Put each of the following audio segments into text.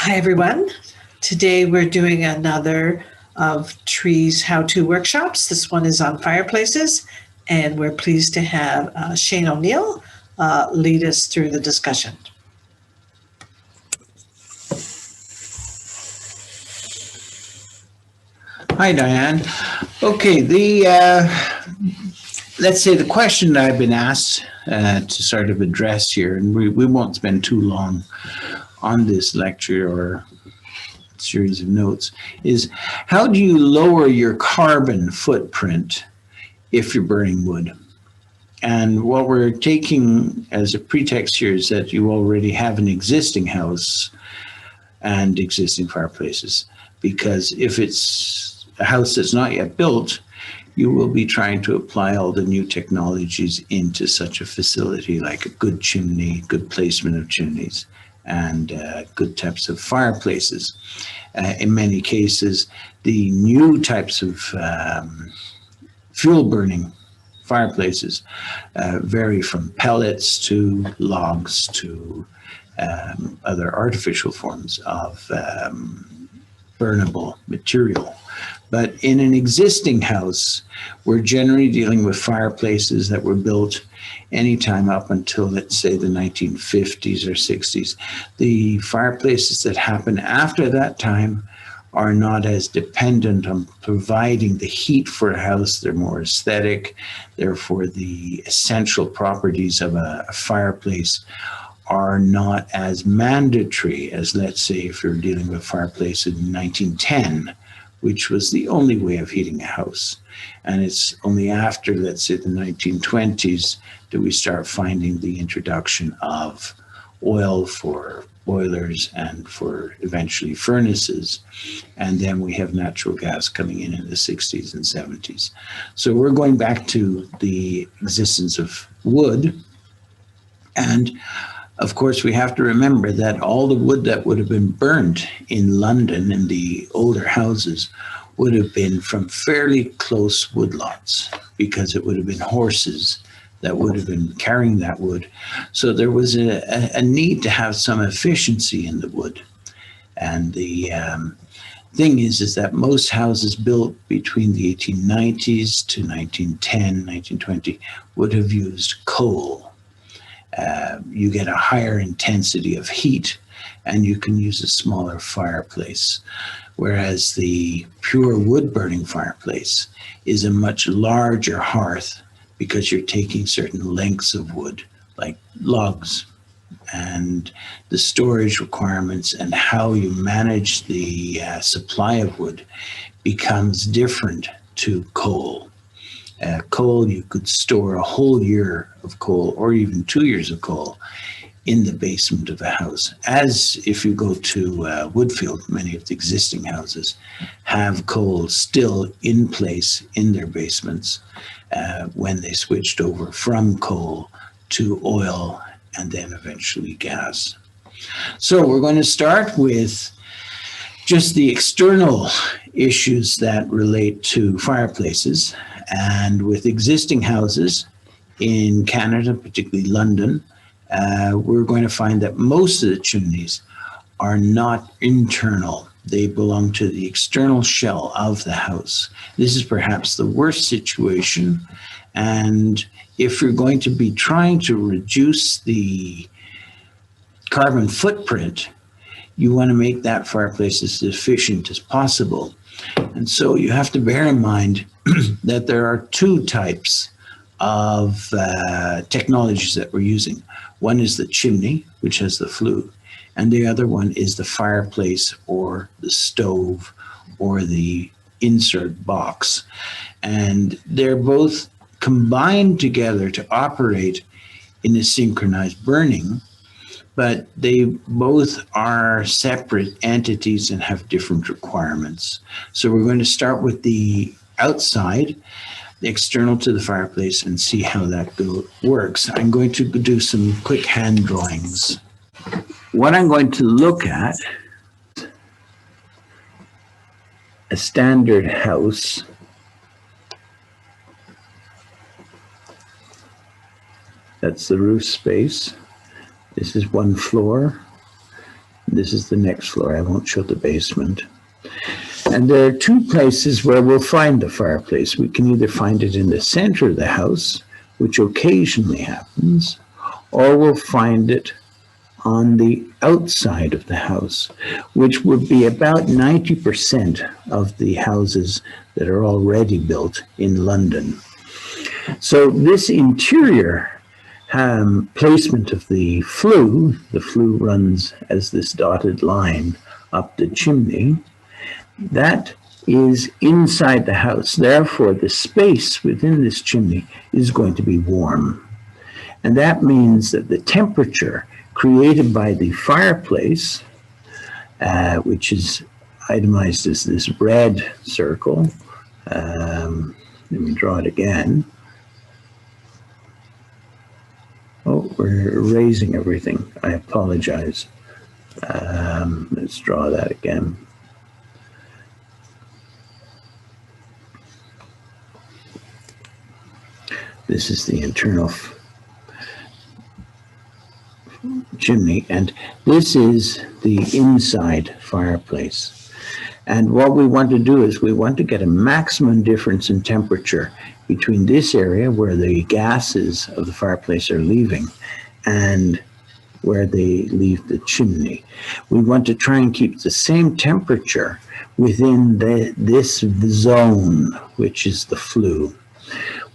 Hi everyone. Today we're doing another of TREA's how-to workshops. This one is on fireplaces, and we're pleased to have Shane ONeill lead us through the discussion. Hi, Diane. Okay, let's say the question that I've been asked to sort of address here, and we won't spend too long on this lecture or series of notes, is how do you lower your carbon footprint if you're burning wood? And what we're taking as a pretext here is that you already have an existing house and existing fireplaces, because if it's a house that's not yet built, you will be trying to apply all the new technologies into such a facility, like a good chimney, good placement of chimneys, and good types of fireplaces. In many cases, the new types of fuel burning fireplaces vary from pellets to logs to other artificial forms of burnable material. But in an existing house, we're generally dealing with fireplaces that were built anytime up until, let's say, the 1950s or 60s. The fireplaces that happen after that time are not as dependent on providing the heat for a house. They're more aesthetic. Therefore, the essential properties of a fireplace are not as mandatory as, let's say, if you're dealing with a fireplace in 1910, which was the only way of heating a house. And it's only after, let's say, the 1920s that we start finding the introduction of oil for boilers and for eventually furnaces. And then we have natural gas coming in the 60s and 70s. So we're going back to the existence of wood. And of course, we have to remember that all the wood that would have been burnt in London in the older houses would have been from fairly close woodlots, because it would have been horses that would have been carrying that wood. So there was a need to have some efficiency in the wood. And the thing is that most houses built between the 1890s to 1910, 1920 would have used coal. You get a higher intensity of heat, and you can use a smaller fireplace. Whereas the pure wood burning fireplace is a much larger hearth, because you're taking certain lengths of wood, like logs, and the storage requirements and how you manage the supply of wood becomes different to coal. Coal, you could store a whole year of coal or even 2 years of coal in the basement of a house. As if you go to Woodfield, many of the existing houses have coal still in place in their basements when they switched over from coal to oil and then eventually gas. So we're going to start with just the external issues that relate to fireplaces. And with existing houses in Canada, particularly London, we're going to find that most of the chimneys are not internal. They belong to the external shell of the house. This is perhaps the worst situation. And if you're going to be trying to reduce the carbon footprint, you want to make that fireplace as efficient as possible. And so you have to bear in mind that there are two types of technologies that we're using. One is the chimney, which has the flue, and the other one is the fireplace or the stove or the insert box. And they're both combined together to operate in a synchronized burning, but they both are separate entities and have different requirements. So we're going to start with the outside, the external to the fireplace, and see how that works. I'm going to do some quick hand drawings. What I'm going to look at, a standard house. That's the roof space. This is one floor. This is the next floor. I won't show the basement. And there are two places where we'll find the fireplace. We can either find it in the center of the house, which occasionally happens, or we'll find it on the outside of the house, which would be about 90% of the houses that are already built in London. So this interior placement of the flue runs as this dotted line up the chimney, that is inside the house. Therefore, the space within this chimney is going to be warm. And that means that the temperature created by the fireplace, which is itemized as this red circle, let me draw it again. Oh, we're erasing everything. I apologize. Let's draw that again. This is the internal chimney, and this is the inside fireplace. And what we want to do is we want to get a maximum difference in temperature between this area where the gases of the fireplace are leaving and where they leave the chimney. We want to try and keep the same temperature within this zone, which is the flue.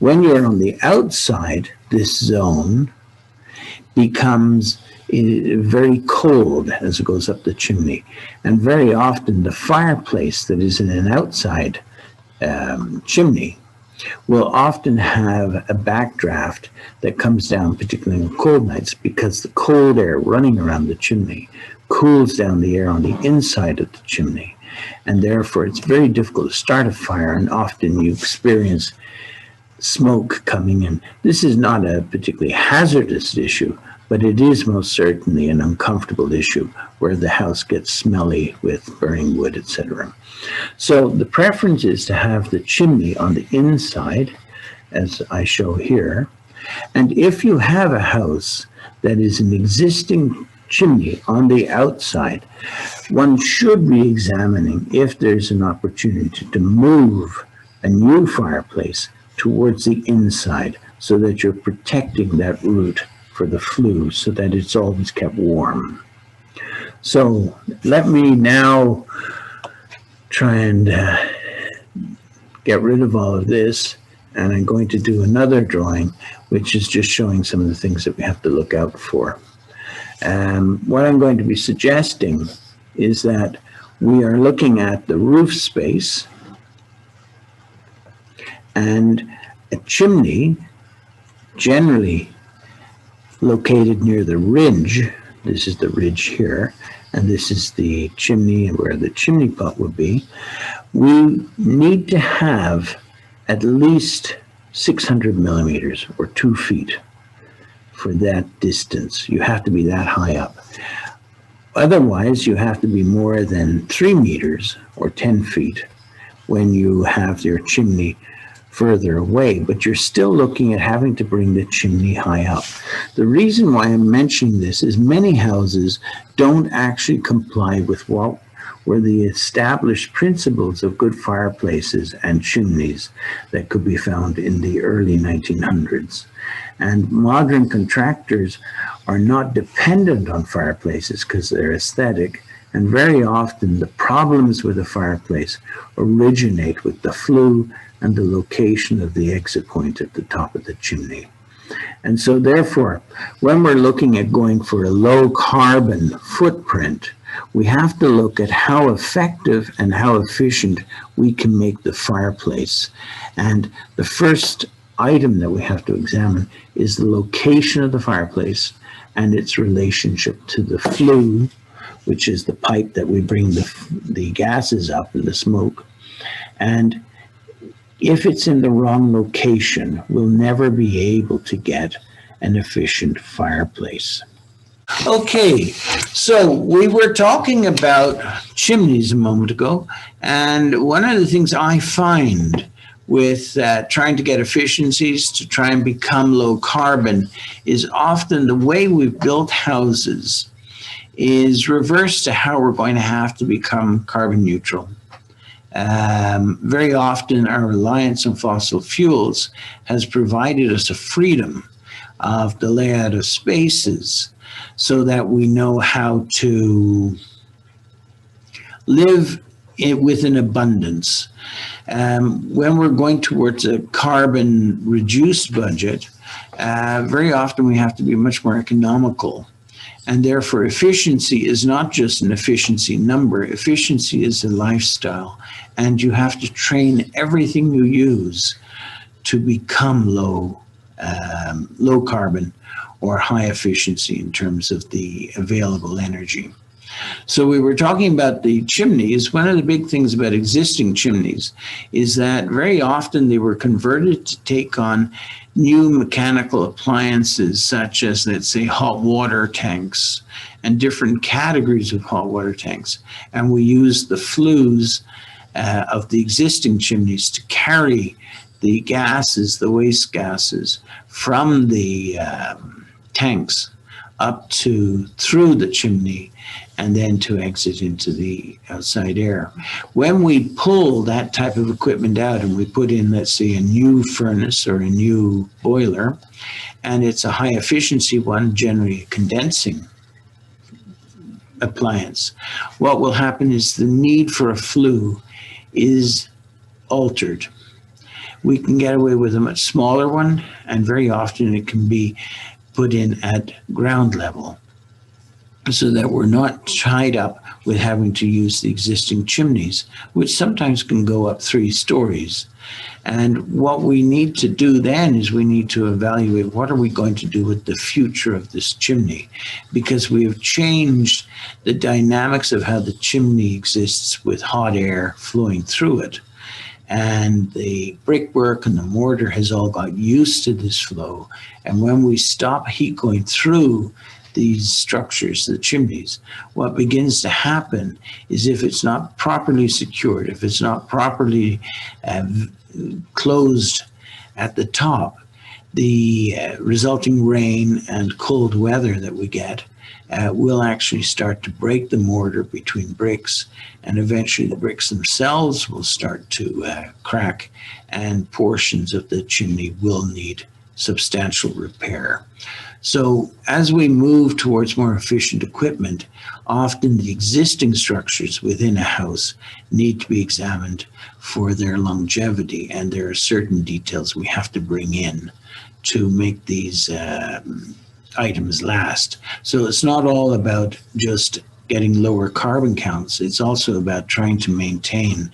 When you're on the outside, this zone becomes very cold as it goes up the chimney. And very often the fireplace that is in an outside chimney will often have a backdraft that comes down, particularly on cold nights, because the cold air running around the chimney cools down the air on the inside of the chimney. And therefore it's very difficult to start a fire, and often you experience smoke coming in. This is not a particularly hazardous issue, but it is most certainly an uncomfortable issue where the house gets smelly with burning wood, etc. So the preference is to have the chimney on the inside, as I show here. And if you have a house that is an existing chimney on the outside, one should be examining if there's an opportunity to move a new fireplace towards the inside so that you're protecting that root for the flue so that it's always kept warm. So let me now try and get rid of all of this, and I'm going to do another drawing which is just showing some of the things that we have to look out for. What I'm going to be suggesting is that we are looking at the roof space, and a chimney generally located near the ridge. This is the ridge here, and this is the chimney where the chimney pot would be. We need to have at least 600 millimeters or 2 feet for that distance. You have to be that high up. Otherwise, you have to be more than 3 meters or 10 feet when you have your chimney further away, but you're still looking at having to bring the chimney high up. The reason why I'm mentioning this is many houses don't actually comply with what were the established principles of good fireplaces and chimneys that could be found in the early 1900s. And modern contractors are not dependent on fireplaces because they're aesthetic, and very often the problems with a fireplace originate with the flue and the location of the exit point at the top of the chimney. And so therefore, when we're looking at going for a low carbon footprint, we have to look at how effective and how efficient we can make the fireplace. And the first item that we have to examine is the location of the fireplace and its relationship to the flue, which is the pipe that we bring the gases up and the smoke. And if it's in the wrong location, we'll never be able to get an efficient fireplace. Okay, so we were talking about chimneys a moment ago, and one of the things I find with trying to get efficiencies to try and become low carbon is often the way we've built houses is reverse to how we're going to have to become carbon neutral. Very often our reliance on fossil fuels has provided us a freedom of the layout of spaces so that we know how to live with an abundance. When we're going towards a carbon reduced budget, very often we have to be much more economical. And therefore, efficiency is not just an efficiency number. Efficiency is a lifestyle. And you have to train everything you use to become low carbon or high efficiency in terms of the available energy. So we were talking about the chimneys. One of the big things about existing chimneys is that very often they were converted to take on new mechanical appliances, such as, let's say, hot water tanks and different categories of hot water tanks. And we used the flues of the existing chimneys to carry the gases, the waste gases, from the tanks up through the chimney and then to exit into the outside air. When we pull that type of equipment out and we put in, let's say, a new furnace or a new boiler, and it's a high efficiency one, generally a condensing appliance, what will happen is the need for a flue is altered. We can get away with a much smaller one, and very often it can be put in at ground level so that we're not tied up with having to use the existing chimneys, which sometimes can go up 3 stories. And what we need to do then is we need to evaluate what are we going to do with the future of this chimney, because we have changed the dynamics of how the chimney exists with hot air flowing through it. And the brickwork and the mortar has all got used to this flow. And when we stop heat going through these structures, the chimneys, what begins to happen is if it's not properly secured, if it's not properly closed at the top, the resulting rain and cold weather that we get will actually start to break the mortar between bricks, and eventually the bricks themselves will start to crack, and portions of the chimney will need substantial repair. So as we move towards more efficient equipment, often the existing structures within a house need to be examined for their longevity, and there are certain details we have to bring in to make these items last. So it's not all about just getting lower carbon counts. It's also about trying to maintain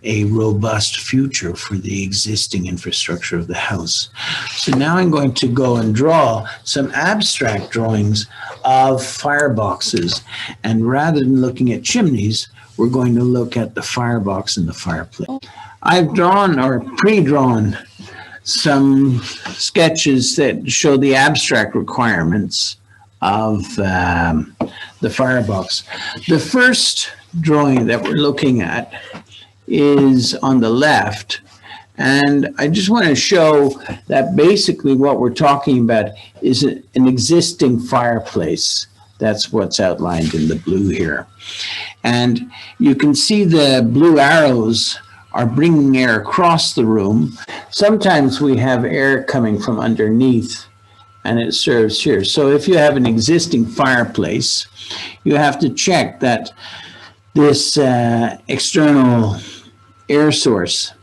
a robust future for the existing infrastructure of the house. So now I'm going to go and draw some abstract drawings of fireboxes. And rather than looking at chimneys, we're going to look at the firebox and the fireplace. I've drawn or pre-drawn some sketches that show the abstract requirements of the firebox. The first drawing that we're looking at is on the left, and I just want to show that basically what we're talking about is an existing fireplace. That's what's outlined in the blue here. And you can see the blue arrows are bringing air across the room. Sometimes we have air coming from underneath, and it serves here. So if you have an existing fireplace, you have to check that this external air source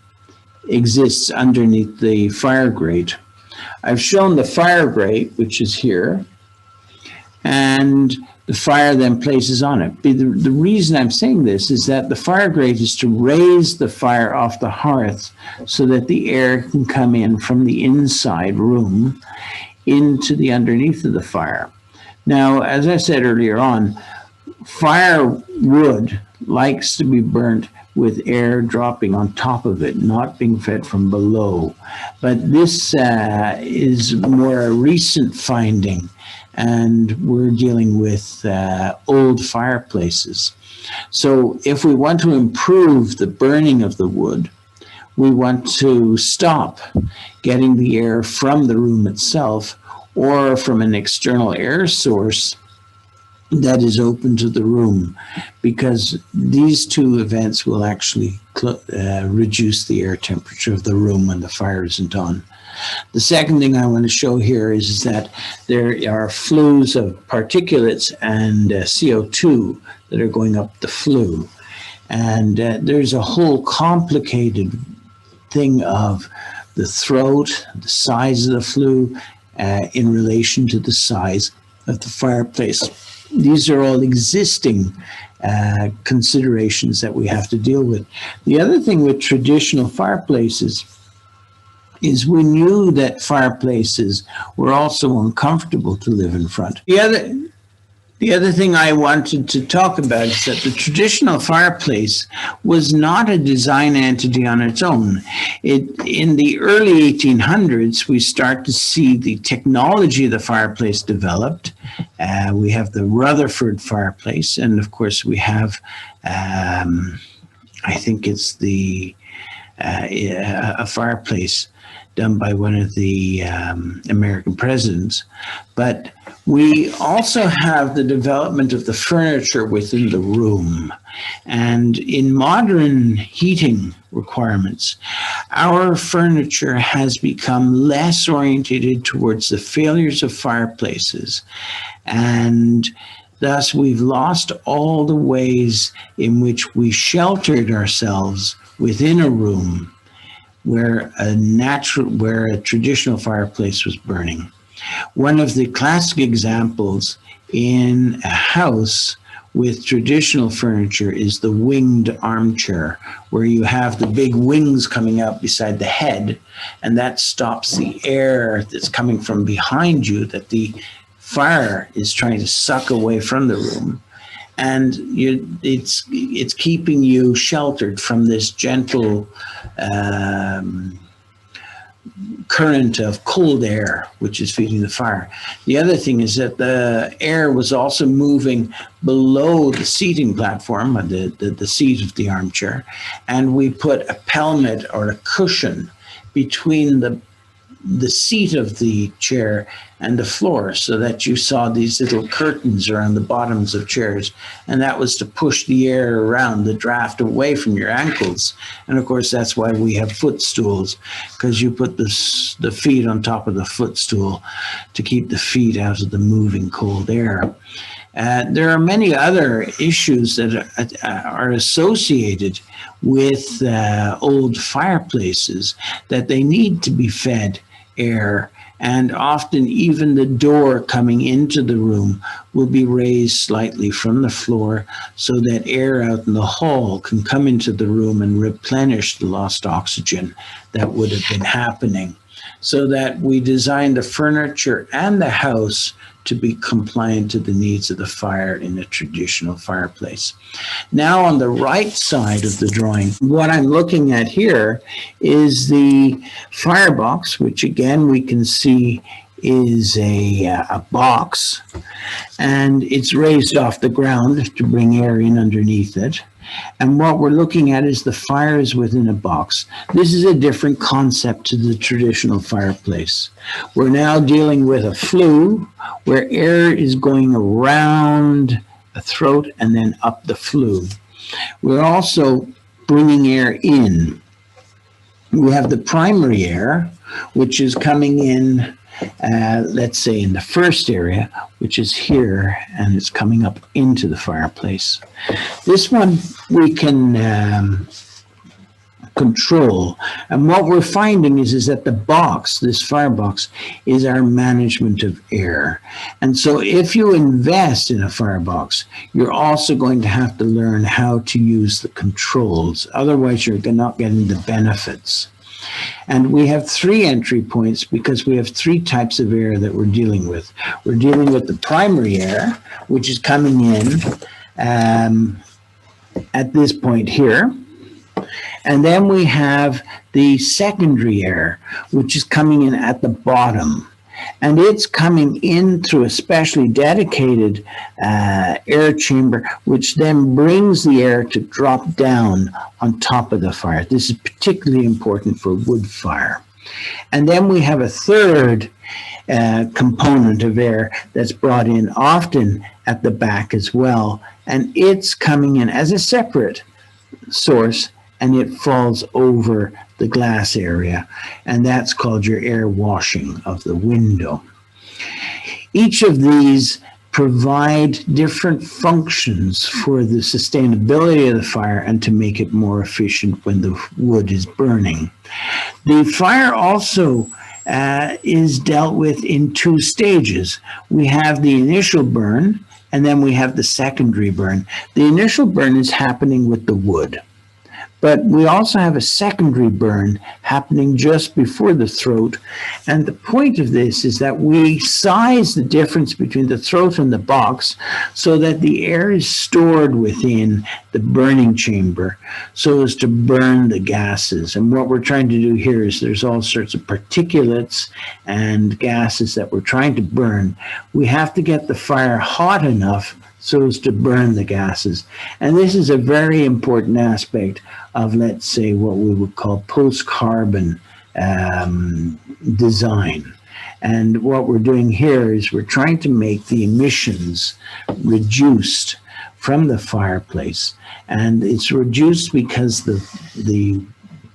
exists underneath the fire grate. I've shown the fire grate, which is here, and the fire then places on it. The reason I'm saying this is that the fire grate is to raise the fire off the hearth so that the air can come in from the inside room into the underneath of the fire. Now, as I said earlier on, firewood likes to be burnt with air dropping on top of it, not being fed from below. But this is more a recent finding, and we're dealing with old fireplaces. So if we want to improve the burning of the wood, we want to stop getting the air from the room itself or from an external air source that is open to the room, because these two events will actually reduce the air temperature of the room when the fire isn't on. The second thing I want to show here is that there are flues of particulates and CO2 that are going up the flue. And there's a whole complicated thing of the throat, the size of the flue in relation to the size of the fireplace. These are all existing considerations that we have to deal with. The other thing with traditional fireplaces is we knew that fireplaces were also uncomfortable to live in front. The other thing I wanted to talk about is that the traditional fireplace was not a design entity on its own. In the early 1800s, we start to see the technology of the fireplace developed. We have the Rutherford fireplace, and of course we have, I think it's a fireplace done by one of the American presidents. But we also have the development of the furniture within the room. And in modern heating requirements, our furniture has become less oriented towards the failures of fireplaces. And thus we've lost all the ways in which we sheltered ourselves within a room where a traditional fireplace was burning. One of the classic examples in a house with traditional furniture is the winged armchair, where you have the big wings coming out beside the head, and that stops the air that's coming from behind you that the fire is trying to suck away from the room. And it's keeping you sheltered from this gentle current of cold air, which is feeding the fire. The other thing is that the air was also moving below the seating platform, the seat of the armchair, and we put a pelmet or a cushion between the seat of the chair and the floor, so that you saw these little curtains around the bottoms of chairs, and that was to push the air around, the draft away from your ankles. And of course that's why we have footstools, because you put the feet on top of the footstool to keep the feet out of the moving cold air. There are many other issues that are associated with old fireplaces, that they need to be fed air, and often even the door coming into the room will be raised slightly from the floor so that air out in the hall can come into the room and replenish the lost oxygen that would have been happening, so that we designed the furniture and the house to be compliant to the needs of the fire in a traditional fireplace. Now on the right side of the drawing, what I'm looking at here is the Firebox, which again we can see is a box, and it's raised off the ground to bring air in underneath it. And what we're looking at is the fires within a box. This is a different concept to the traditional fireplace. We're now dealing with a flue where air is going around the throat and then up the flue. We're also bringing air in. We have the primary air, which is coming in, let's say in the first area, which is here, and it's coming up into the fireplace. This one we can control. And what we're finding is that the box, this firebox, is our management of air. And so if you invest in a firebox, you're also going to have to learn how to use the controls. Otherwise, you're not getting the benefits. And we have 3 entry points because we have 3 types of air that we're dealing with. We're dealing with the primary air, which is coming in at this point here. And then we have the secondary air, which is coming in at the bottom. And it's coming in through a specially dedicated air chamber, which then brings the air to drop down on top of the fire. This is particularly important for wood fire. And then we have a third component of air that's brought in, often at the back as well. And it's coming in as a separate source, and it falls over the glass area. And that's called your air washing of the window. Each of these provide different functions for the sustainability of the fire and to make it more efficient when the wood is burning. The fire also is dealt with in two stages. We have the initial burn, and then we have the secondary burn. The initial burn is happening with the wood, but we also have a secondary burn happening just before the throat. And the point of this is that we size the difference between the throat and the box so that the air is stored within the burning chamber so as to burn the gases. And what we're trying to do here is there's all sorts of particulates and gases that we're trying to burn. We have to get the fire hot enough so as to burn the gases. And this is a very important aspect of, let's say, what we would call post-carbon design. And what we're doing here is we're trying to make the emissions reduced from the fireplace. And it's reduced because the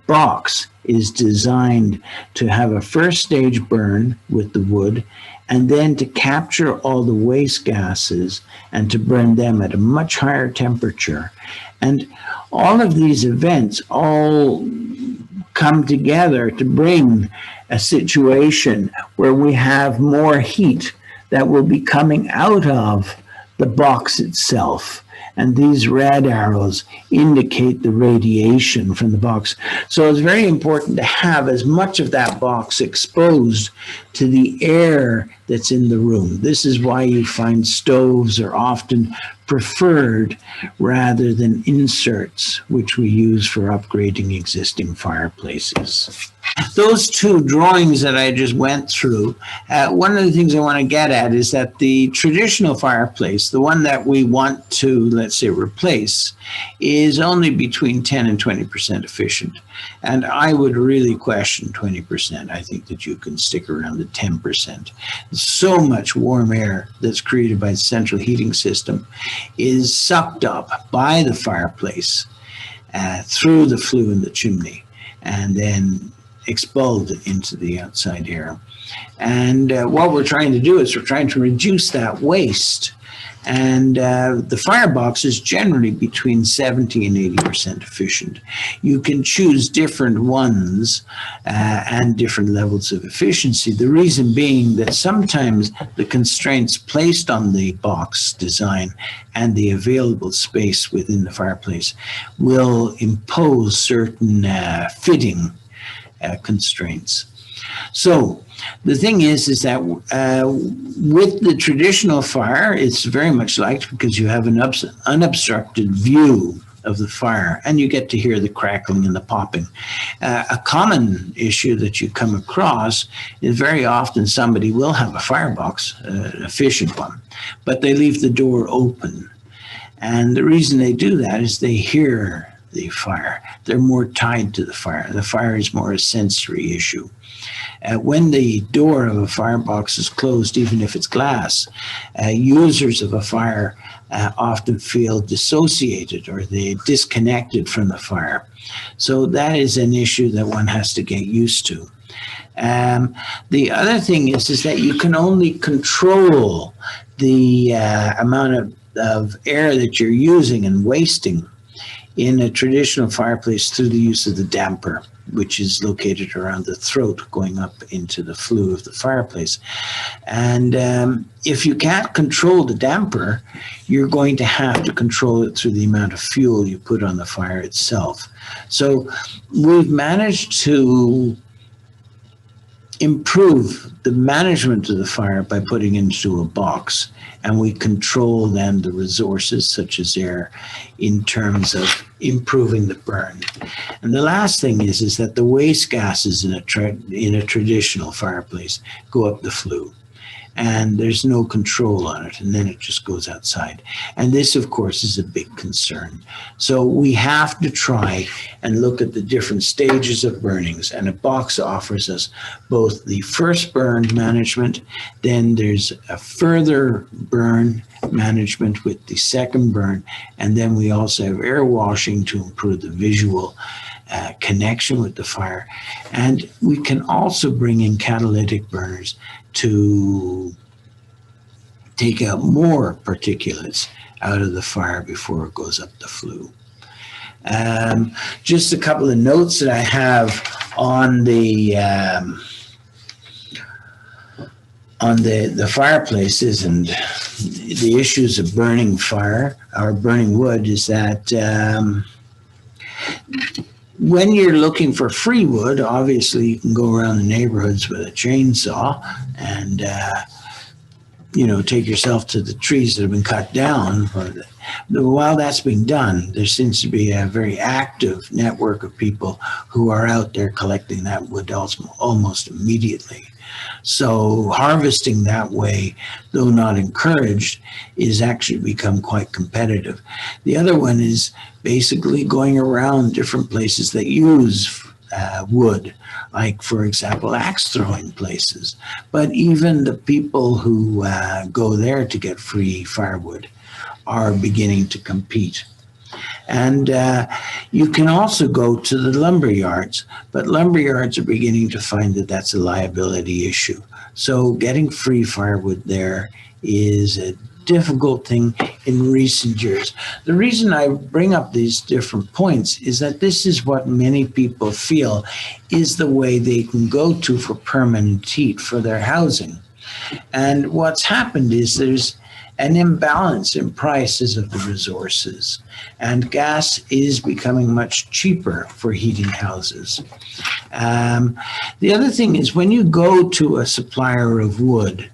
box is designed to have a first stage burn with the wood, and then to capture all the waste gases and to burn them at a much higher temperature. And all of these events all come together to bring a situation where we have more heat that will be coming out of the box itself. And these red arrows indicate the radiation from the box. So it's very important to have as much of that box exposed to the air that's in the room. This is why you find stoves are often preferred rather than inserts, which we use for upgrading existing fireplaces. Those two drawings that I just went through, one of the things I want to get at is that the traditional fireplace, the one that we want to, let's say, replace, is only between 10 and 20% efficient. And I would really question 20%. I think that you can stick around at 10%. So much warm air that's created by the central heating system is sucked up by the fireplace through the flue in the chimney and then expelled into the outside air. And what we're trying to do is we're trying to reduce that waste. And the Firebox is generally between 70 and 80% efficient. You can choose different ones and different levels of efficiency. The reason being that sometimes the constraints placed on the box design and the available space within the fireplace will impose certain fitting constraints. So the thing is that with the traditional fire, it's very much liked because you have an unobstructed view of the fire and you get to hear the crackling and the popping. A common issue that you come across is very often somebody will have a firebox, an efficient one, but they leave the door open. And the reason they do that is they hear the fire. They're more tied to the fire. The fire is more a sensory issue. When the door of a firebox is closed, even if it's glass, users of a fire often feel dissociated or they're disconnected from the fire. So that is an issue that one has to get used to. The other thing is that you can only control the amount of air that you're using and wasting in a traditional fireplace through the use of the damper, which is located around the throat going up into the flue of the fireplace. And if you can't control the damper, you're going to have to control it through the amount of fuel you put on the fire itself. So we've managed to improve the management of the fire by putting it into a box, and we control then the resources such as air in terms of improving the burn. And the last thing is that the waste gases in a traditional fireplace go up the flue. and there's no control on it, and then it just goes outside. And this, of course, is a big concern. So we have to try and look at the different stages of burnings, and a box offers us both the first burn management, then there's a further burn management with the second burn, and then we also have air washing to improve the visual connection with the fire. And we can also bring in catalytic burners to take out more particulates out of the fire before it goes up the flue. Just a couple of notes that I have on the fireplaces and the issues of burning fire or burning wood is that when you're looking for free wood, obviously you can go around the neighborhoods with a chainsaw and take yourself to the trees that have been cut down. But while that's being done, there seems to be a very active network of people who are out there collecting that wood almost immediately. So harvesting that way, though not encouraged, is actually become quite competitive. The other one is basically going around different places that use wood, like, for example, axe throwing places. But even the people who go there to get free firewood are beginning to compete. And you can also go to the lumber yards, but lumber yards are beginning to find that that's a liability issue. So getting free firewood there is a difficult thing in recent years. The reason I bring up these different points is that this is what many people feel is the way they can go to for permanent heat for their housing. And what's happened is there's an imbalance in prices of the resources, and gas is becoming much cheaper for heating houses. The other thing is when you go to a supplier of wood,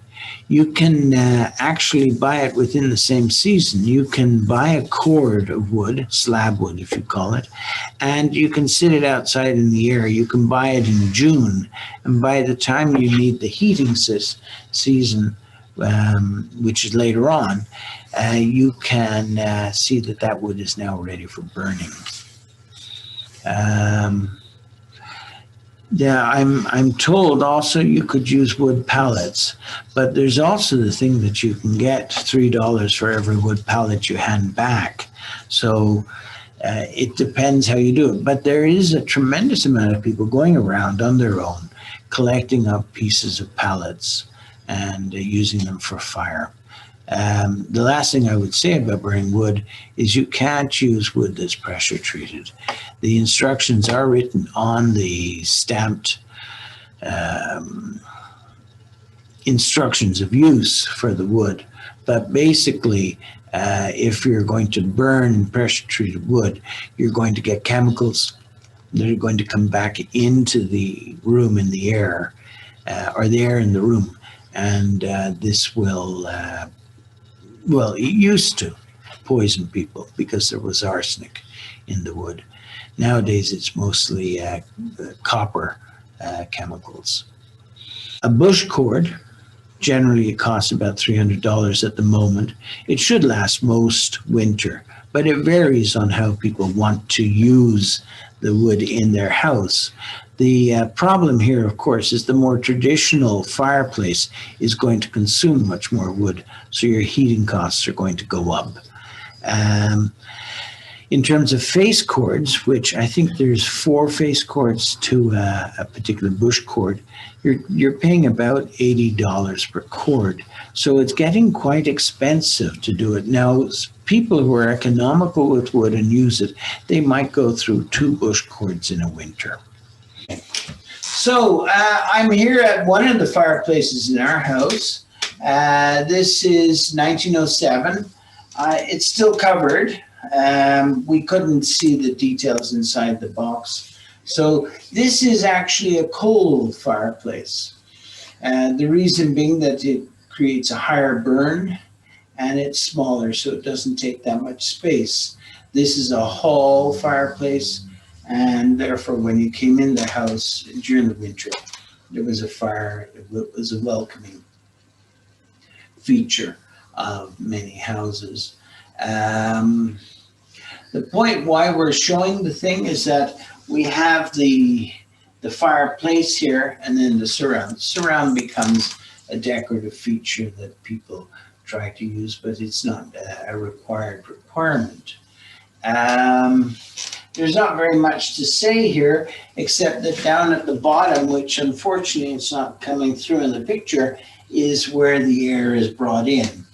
you can actually buy it within the same season. You can buy a cord of wood, slab wood if you call it, and you can sit it outside in the air. You can buy it in June, and by the time you need the heating season, which is later on, you can see that wood is now ready for burning. Yeah, I'm told also you could use wood pallets, but there's also the thing that you can get $3 for every wood pallet you hand back. So it depends how you do it. But there is a tremendous amount of people going around on their own, collecting up pieces of pallets and using them for fire. The last thing I would say about burning wood is you can't use wood that's pressure treated. The instructions are written on the stamped instructions of use for the wood, but basically if you're going to burn pressure treated wood, you're going to get chemicals that are going to come back into the room in the air, or the air in the room, and this will well, it used to poison people because there was arsenic in the wood. Nowadays, it's mostly copper chemicals. A bush cord, generally it costs about $300 at the moment. It should last most winter, but it varies on how people want to use the wood in their house. The problem here, of course, is the more traditional fireplace is going to consume much more wood, so your heating costs are going to go up. In terms of face cords, which I think there's 4 face cords to a particular bush cord, you're paying about $80 per cord. So it's getting quite expensive to do it. Now, people who are economical with wood and use it, they might go through 2 bush cords in a winter. So I'm here at one of the fireplaces in our house. This is 1907. It's still covered. We couldn't see the details inside the box. So this is actually a coal fireplace. The reason being that it creates a higher burn and it's smaller, so it doesn't take that much space. This is a hall fireplace, and therefore when you came in the house during the winter, there was a fire. It was a welcoming feature of many houses. The point why we're showing the thing is that we have the fireplace here and then the surround. Surround becomes a decorative feature that people try to use, but it's not a requirement. There's not very much to say here, except that down at the bottom, which unfortunately it's not coming through in the picture, is where the air is brought in.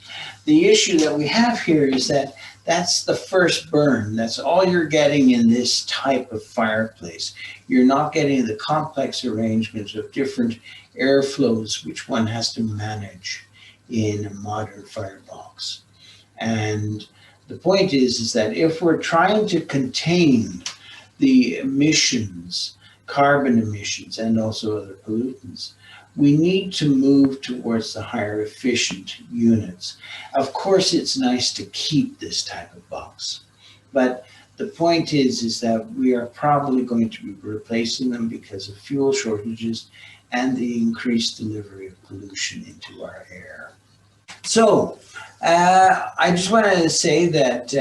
The issue that we have here is that that's the first burn. That's all you're getting in this type of fireplace. You're not getting the complex arrangements of different airflows which one has to manage in a modern firebox. And the point is that if we're trying to contain the emissions, carbon emissions, and also other pollutants, we need to move towards the higher efficient units. Of course, it's nice to keep this type of box, but the point is that we are probably going to be replacing them because of fuel shortages and the increased delivery of pollution into our air. So I just wanted to say that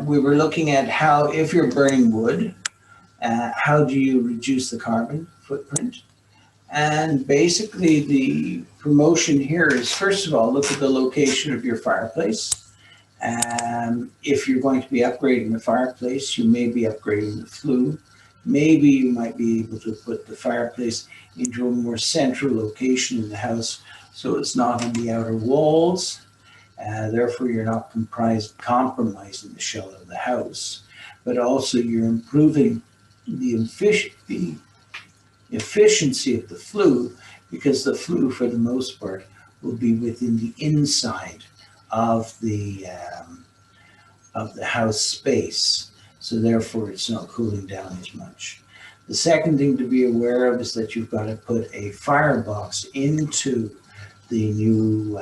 we were looking at how, if you're burning wood, how do you reduce the carbon footprint? And basically the promotion here is, first of all, look at the location of your fireplace. If you're going to be upgrading the fireplace, you may be upgrading the flue. Maybe you might be able to put the fireplace into a more central location in the house so it's not on the outer walls. Therefore, you're not compromising the shell of the house, but also you're improving the efficiency of the flue, because the flue, for the most part, will be within the inside of the house space. So therefore, it's not cooling down as much. The second thing to be aware of is that you've got to put a firebox into the new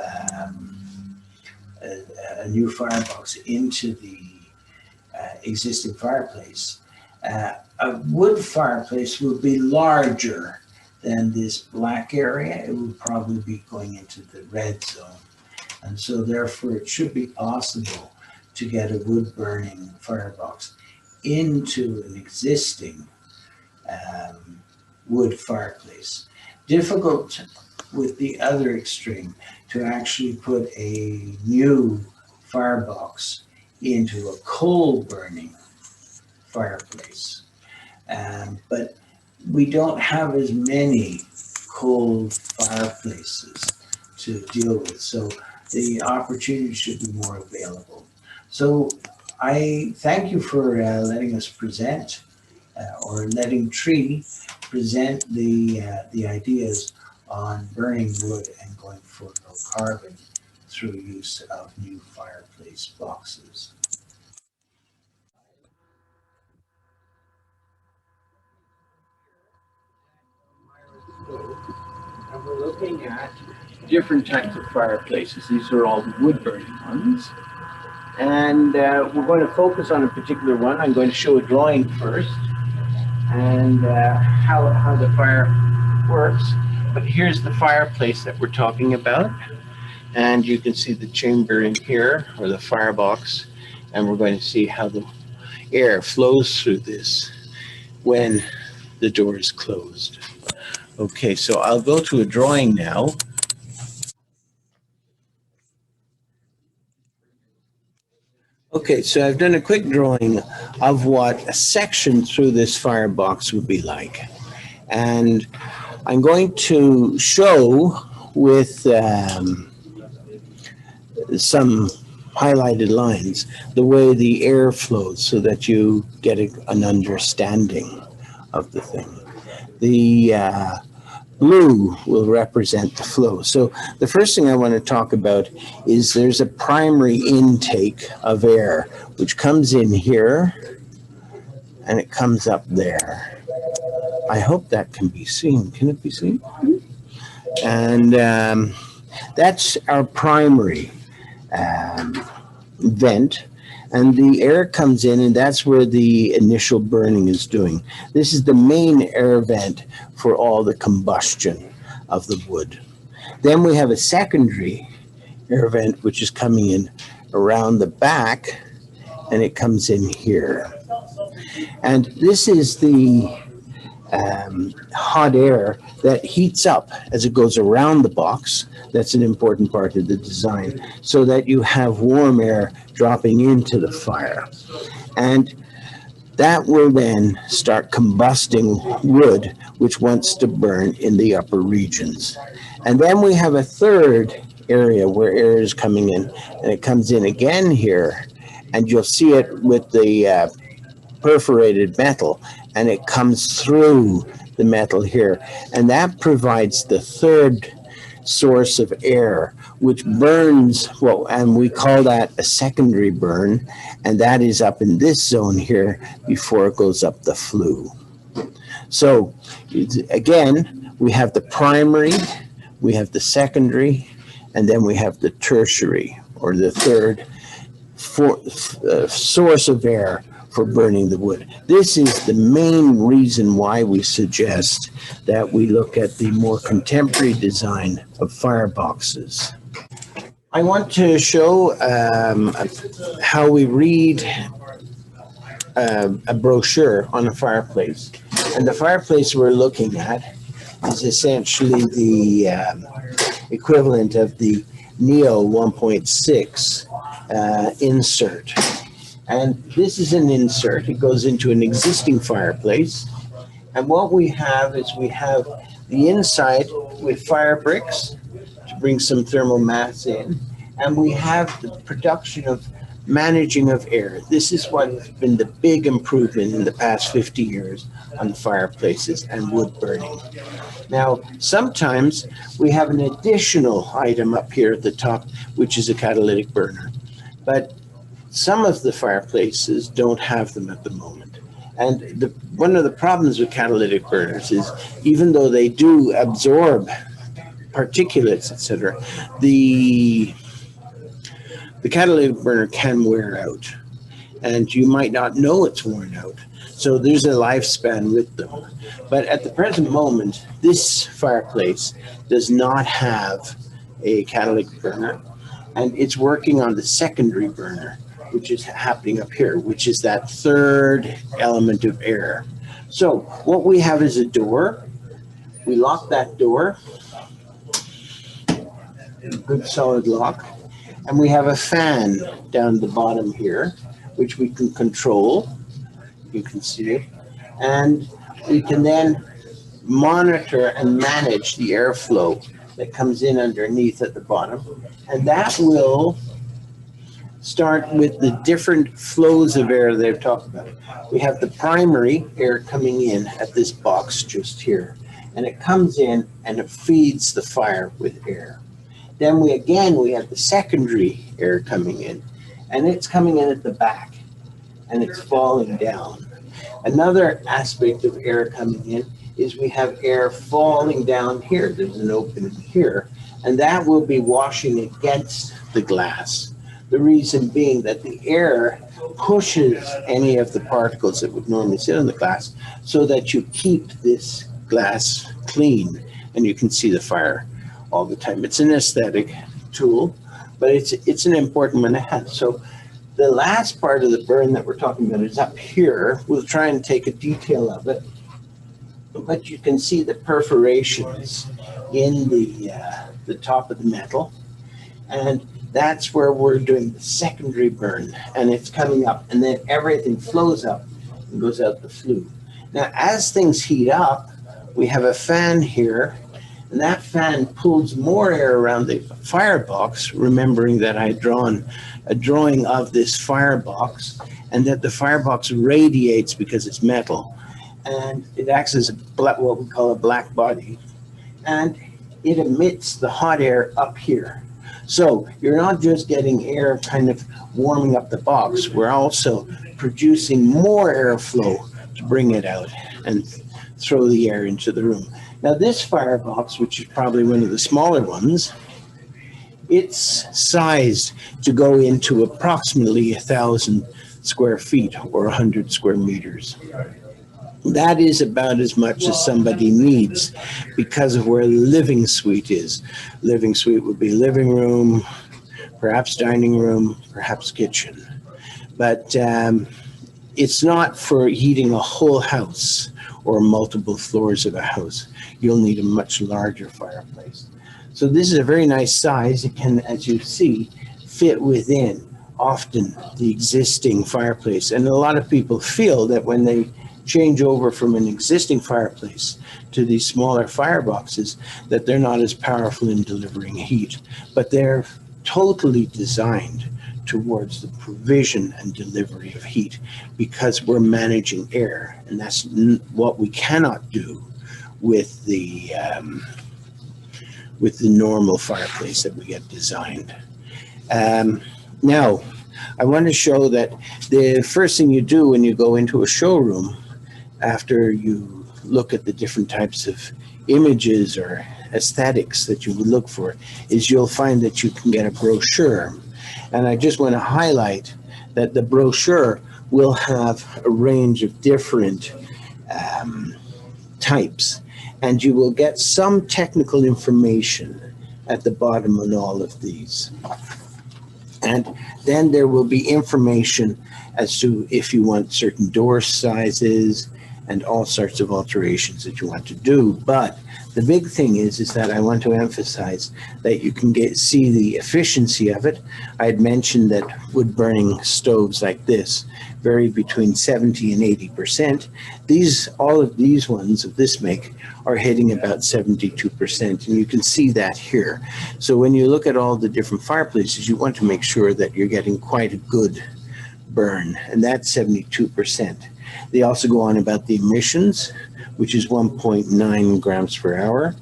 a new firebox into the existing fireplace. A wood fireplace will be larger than this black area. It will probably be going into the red zone. And so therefore it should be possible to get a wood burning firebox into an existing wood fireplace. Difficult with the other extreme to actually put a new firebox into a coal burning fireplace. But we don't have as many coal fireplaces to deal with, so the opportunity should be more available. So I thank you for letting us present, or letting TREA present the ideas on burning wood and going for low carbon through use of new fireplace boxes. And we're looking at different types of fireplaces. These are all the wood burning ones. And we're going to focus on a particular one. I'm going to show a drawing first and how the fire works. But here's the fireplace that we're talking about. And you can see the chamber in here, or the firebox. And we're going to see how the air flows through this when the door is closed. Okay, so I'll go to a drawing now. Okay, so I've done a quick drawing of what a section through this firebox would be like. And I'm going to show with some highlighted lines the way the air flows so that you get an understanding of the thing. The blue will represent the flow. So the first thing I want to talk about is there's a primary intake of air, which comes in here and it comes up there. I hope that can be seen. Can it be seen? And that's our primary vent. And the air comes in, and that's where the initial burning is doing. This is the main air vent for all the combustion of the wood. Then we have a secondary air vent, which is coming in around the back, and it comes in here. And this is the hot air that heats up as it goes around the box. That's an important part of the design, so that you have warm air dropping into the fire. And that will then start combusting wood, which wants to burn in the upper regions. And then we have a third area where air is coming in, and it comes in again here, and you'll see it with the perforated metal, and it comes through the metal here, and that provides the third source of air, which burns, well, and we call that a secondary burn, and that is up in this zone here before it goes up the flue. So again, we have the primary, we have the secondary, and then we have the tertiary, or the third source of air for burning the wood. This is the main reason why we suggest that we look at the more contemporary design of fireboxes. I want to show how we read a brochure on a fireplace. And the fireplace we're looking at is essentially the equivalent of the Neo 1.6 insert. And this is an insert. It goes into an existing fireplace. And what we have is we have the inside with fire bricks to bring some thermal mass in. And we have the production of managing of air. This is what has been the big improvement in the past 50 years on fireplaces and wood burning. Now, sometimes we have an additional item up here at the top, which is a catalytic burner. But some of the fireplaces don't have them at the moment. And one of the problems with catalytic burners is, even though they do absorb particulates, etc., the catalytic burner can wear out, and you might not know it's worn out. So there's a lifespan with them. But at the present moment, this fireplace does not have a catalytic burner, and it's working on the secondary burner, which is happening up here, which is that third element of air. So what we have is a door. We lock that door, good solid lock. And we have a fan down the bottom here, which we can control. You can see it. And we can then monitor and manage the airflow that comes in underneath at the bottom. And that will start with the different flows of air they've talked about. We have the primary air coming in at this box just here. And it comes in and it feeds the fire with air. Then we have the secondary air coming in, and it's coming in at the back, and it's falling down. Another aspect of air coming in is we have air falling down here. There's an opening here, and that will be washing against the glass. The reason being that the air pushes any of the particles that would normally sit on the glass, so that you keep this glass clean, and you can see the fire all the time. It's an aesthetic tool, but it's an important one to have. So the last part of the burn that we're talking about is up here. We'll try and take a detail of it, but you can see the perforations in the top of the metal, and that's where we're doing the secondary burn, and it's coming up, and then everything flows up and goes out the flue. Now, as things heat up, we have a fan here, and that fan pulls more air around the firebox, remembering that I had drawn a drawing of this firebox, and that the firebox radiates because it's metal, and it acts as what we call a black body, and it emits the hot air up here. So you're not just getting air kind of warming up the box, we're also producing more airflow to bring it out and throw the air into the room. Now this firebox, which is probably one of the smaller ones, it's sized to go into approximately 1,000 square feet or 100 square meters. That is about as much as somebody needs because of where the living suite is. Living suite would be living room, perhaps dining room, perhaps kitchen. But it's not for heating a whole house or multiple floors of a house. You'll need a much larger fireplace. So this is a very nice size. It can, as you see, fit within often the existing fireplace. And a lot of people feel that when they change over from an existing fireplace to these smaller fireboxes, that they're not as powerful in delivering heat. But they're totally designed towards the provision and delivery of heat, because we're managing air, and that's what we cannot do with the normal fireplace that we get designed. Now, I want to show that the first thing you do when you go into a showroom, after you look at the different types of images or aesthetics that you would look for, is you'll find that you can get a brochure. And I just want to highlight that the brochure will have a range of different types, and you will get some technical information at the bottom on all of these. And then there will be information as to if you want certain door sizes and all sorts of alterations that you want to do. But the big thing is that I want to emphasize that you can see the efficiency of it. I had mentioned that wood burning stoves like this vary between 70 and 80%. All of these ones of this make are hitting about 72%, and you can see that here. So when you look at all the different fireplaces, you want to make sure that you're getting quite a good burn, and that's 72%. They also go on about the emissions, which is 1.9 grams per hour,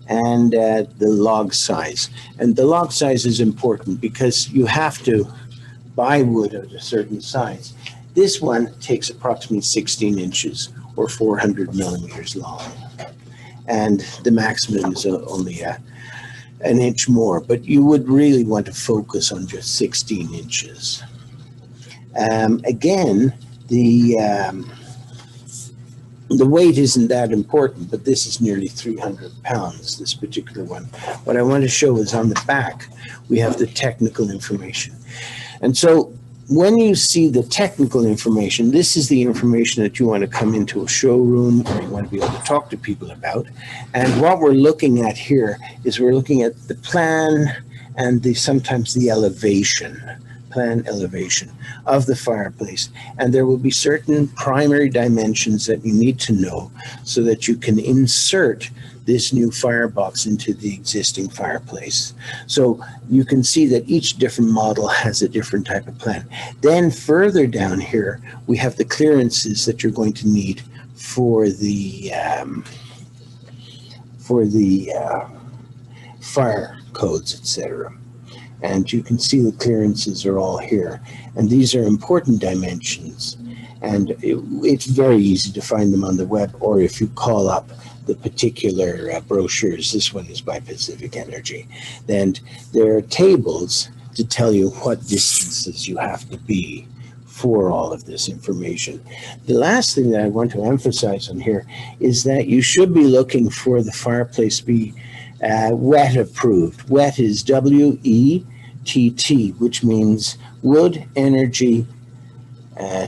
and the log size. And the log size is important because you have to buy wood of a certain size. This one takes approximately 16 inches or 400 millimeters long. And the maximum is only an inch more, but you would really want to focus on just 16 inches. Again, the weight isn't that important, but this is nearly 300 pounds, this particular one. What I want to show is on the back, we have the technical information. And so when you see the technical information, this is the information that you want to come into a showroom or you want to be able to talk to people about. And what we're looking at here is we're looking at the plan and sometimes the plan elevation of the fireplace. And there will be certain primary dimensions that you need to know so that you can insert this new firebox into the existing fireplace. So you can see that each different model has a different type of plan. Then further down here, we have the clearances that you're going to need for the fire codes, etc. And you can see the clearances are all here. And these are important dimensions. And it's very easy to find them on the web, or if you call up the particular brochures. This one is by Pacific Energy. Then there are tables to tell you what distances you have to be for all of this information. The last thing that I want to emphasize on here is that you should be looking for the fireplace to be WETT approved. WETT is WETT, which means Wood Energy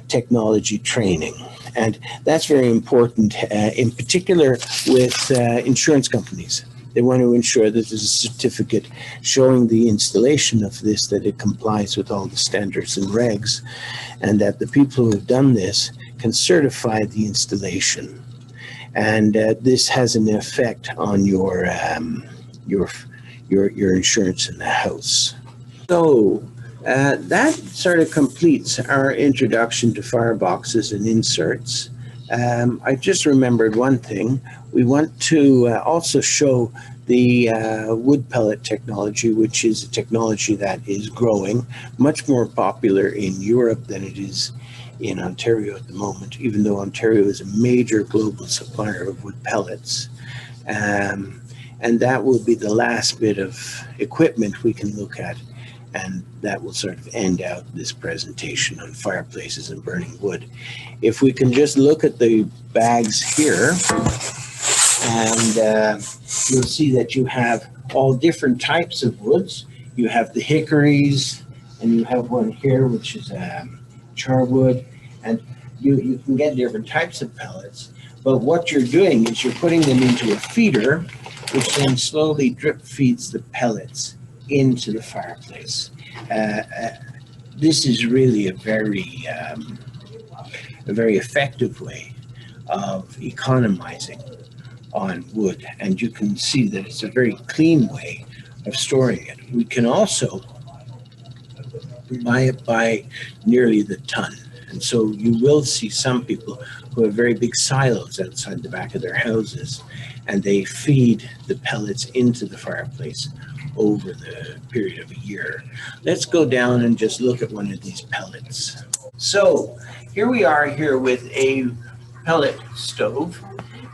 Technology Training. And that's very important, in particular with insurance companies. They want to ensure that there's a certificate showing the installation of this, that it complies with all the standards and regs, and that the people who have done this can certify the installation. And this has an effect on your insurance in the house. So that sort of completes our introduction to fireboxes and inserts. I just remembered one thing. We want to also show the wood pellet technology, which is a technology that is growing, much more popular in Europe than it is in Ontario at the moment, even though Ontario is a major global supplier of wood pellets. And that will be the last bit of equipment we can look at. And that will sort of end out this presentation on fireplaces and burning wood. If we can just look at the bags here, and you'll see that you have all different types of woods You have the hickories, and you have one here, which is charwood, and you can get different types of pellets. But what you're doing is you're putting them into a feeder, which then slowly drip feeds the pellets into the fireplace. This is really a very effective way of economizing on wood, and you can see that it's a very clean way of storing it. We can also buy it by nearly the ton, and so you will see some people who have very big silos outside the back of their houses, and they feed the pellets into the fireplace over the period of a year. Let's go down and just look at one of these pellets. So here we are here with a pellet stove,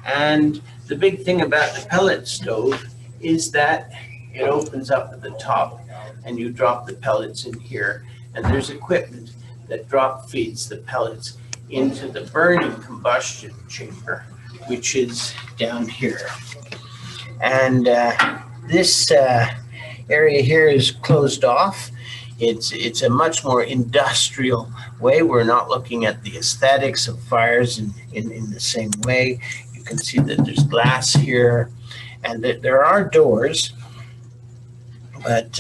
and the big thing about the pellet stove is that it opens up at the top and you drop the pellets in here, and there's equipment that drop feeds the pellets into the burning combustion chamber, which is down here. And this area here is closed off. It's a much more industrial way. We're not looking at the aesthetics of fires in the same way. You can see that there's glass here, and that there are doors, but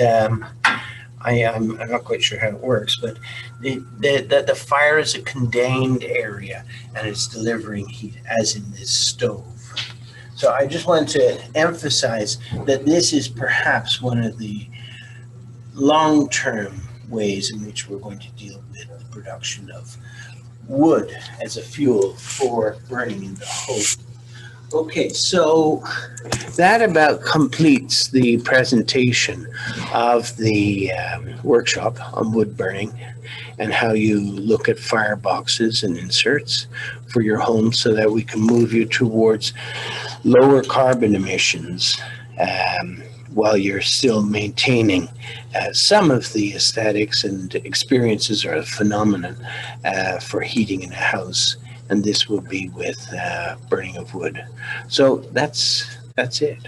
I'm not quite sure how it works. But the fire is a contained area, and it's delivering heat, as in this stove. So I just want to emphasize that this is perhaps one of the long-term ways in which we're going to deal with the production of wood as a fuel for burning in the home. Okay, so that about completes the presentation of the workshop on wood burning and how you look at fireboxes and inserts for your home, so that we can move you towards lower carbon emissions while you're still maintaining some of the aesthetics and experiences or phenomenon for heating in a house. And this will be with burning of wood. So that's it.